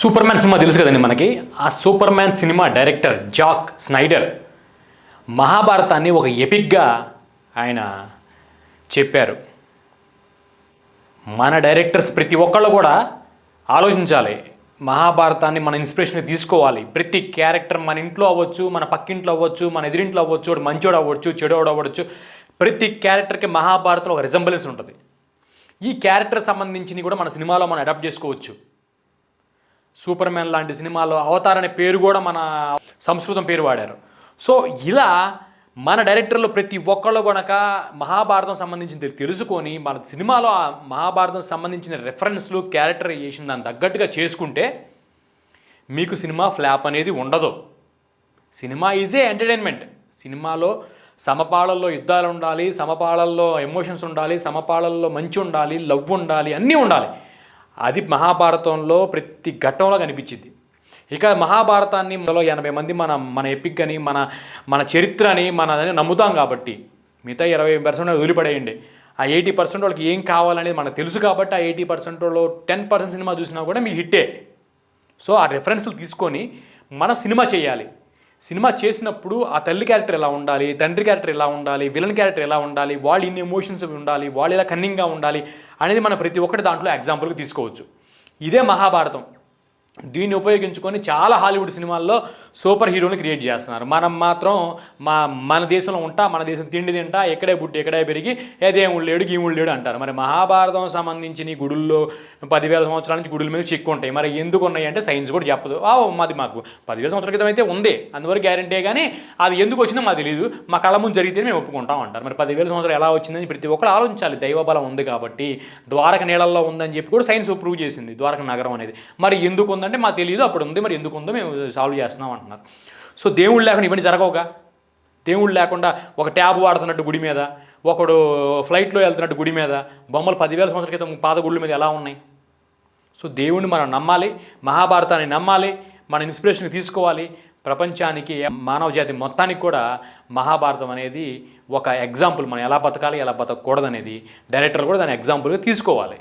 Super man cinema తెలుసు కదండి మనకి. ఆ super man cinema director Jack Schneider మహాభారతాన్ని ఒక ఎపిక్గా ఆయన చెప్పారు. మన డైరెక్టర్స్ ప్రతి ఒక్కళ్ళు కూడా ఆలోచించాలి. మహాభారతాన్ని మన ఇన్స్పిరేషన్గా తీసుకోవాలి. ప్రతి క్యారెక్టర్ మన ఇంట్లో అవ్వచ్చు, మన పక్కింట్లో అవ్వచ్చు, మన ఎదురింట్లో అవ్వచ్చు, వాడు మంచోడు అవ్వచ్చు, చెడోడు అవ్వచ్చు, ప్రతి క్యారెక్టర్కి మహాభారతంలో ఒక రిజంబలెన్స్ ఉంటుంది. ఈ క్యారెక్టర్ సంబంధించి కూడా మన సినిమాలో మనం అడాప్ట్ చేసుకోవచ్చు. సూపర్ మ్యాన్ లాంటి సినిమాలో అవతార్ అనే పేరు కూడా మన సంస్కృతం పేరు వాడారు. సో ఇలా మన డైరెక్టర్లు ప్రతి ఒక్కళ్ళు కనుక మహాభారతం సంబంధించింది తెలుసుకొని మన సినిమాలో ఆ మహాభారతం సంబంధించిన రెఫరెన్స్లు క్యారెక్టరైజేషన్ దాన్ని తగ్గట్టుగా చేసుకుంటే మీకు సినిమా ఫ్లాప్ అనేది ఉండదు. Cinema is a entertainment. సినిమాలో సమపాళల్లో యుద్ధాలు ఉండాలి, సమపాళల్లో ఎమోషన్స్ ఉండాలి, సమపాళల్లో మంచి ఉండాలి, లవ్ ఉండాలి, అన్నీ ఉండాలి. అది మహాభారతంలో ప్రతి ఘట్టంలో కనిపించింది. ఇక మహాభారతాన్ని 80 మంది మన ఎపిక్ అని మన చరిత్రని మనదని నమ్ముతాం కాబట్టి మిగతా 20% వదిలిపడేయండి. ఆ 80% వాళ్ళకి ఏం కావాలనేది మనకు తెలుసు కాబట్టి ఆ 80%లో 10% సినిమా చూసినా కూడా మీకు హిట్టే. సో ఆ రెఫరెన్స్లు తీసుకొని మనం సినిమా చేయాలి. సినిమా చేసినప్పుడు ఆ తల్లి క్యారెక్టర్ ఎలా ఉండాలి, తండ్రి క్యారెక్టర్ ఎలా ఉండాలి, విలన్ క్యారెక్టర్ ఎలా ఉండాలి, వాళ్ళు ఇన్ని ఎమోషన్స్ ఉండాలి, వాళ్ళు ఎలా కన్నింగ్గా ఉండాలి అనేది మనం ప్రతి ఒక్కటి దాంట్లో ఎగ్జాంపుల్గా తీసుకోవచ్చు. ఇదే మహాభారతం. దీన్ని ఉపయోగించుకొని చాలా హాలీవుడ్ సినిమాల్లో సూపర్ హీరోని క్రియేట్ చేస్తున్నారు. మనం మాత్రం మన దేశంలో ఉంటా, మన దేశం తిండి తింటా, ఎక్కడే పుట్టి ఎక్కడే పెరిగి ఏదేముడు లేడు గీముడు లేడు అంటారు. మరి మహాభారతం సంబంధించిన గుడుల్లో 10,000 సంవత్సరాల నుంచి గుడుల మీద చిక్కు ఉంటాయి. మరి ఎందుకు ఉన్నాయి అంటే సైన్స్ కూడా చెప్పదు. మాది మాకు 10,000 సంవత్సరాల క్రితం అయితే ఉంది, అందువరకు గ్యారంటీ. కానీ అది ఎందుకు వచ్చిందో మాకు తెలియదు, మా కళ్ళ ముందు జరిగితే మేము ఒప్పుకుంటాం అంటారు. మరి 10,000 సంవత్సరాలు ఎలా వచ్చిందని ప్రతి ఒక్కరు ఆలోచించాలి. దైవబలం ఉంది కాబట్టి. ద్వారక నీళ్ళల్లో ఉందని చెప్పి కూడా సైన్స్ ప్రూవ్ చేసింది ద్వారక నగరం అనేది. మరి ఎందుకు ఉందంటే మాకు తెలియదు, అప్పుడు ఉంది, మరి ఎందుకు ఉందో మేము సాల్వ్ చేస్తున్నాం అంటున్నారు. సో దేవుళ్ళు లేకుండా ఇవన్నీ జరగవుగా. దేవుళ్ళు లేకుండా ఒక ట్యాబ్ వాడుతున్నట్టు గుడి మీద, ఒకడు ఫ్లైట్లో వెళ్తున్నట్టు గుడి మీద, బొమ్మలు 10,000 సంవత్సరాల క్రితం పాత గుళ్ళ మీద ఎలా ఉన్నాయి? సో దేవుణ్ణి మనం నమ్మాలి, మహాభారతాన్ని నమ్మాలి, మన ఇన్స్పిరేషన్కి తీసుకోవాలి. ప్రపంచానికి, మానవ జాతి మొత్తానికి కూడా మహాభారతం అనేది ఒక ఎగ్జాంపుల్. మనం ఎలా బతకాలి, ఎలా బతకూడదనేది డైరెక్టర్ కూడా దాని ఎగ్జాంపుల్గా తీసుకోవాలి.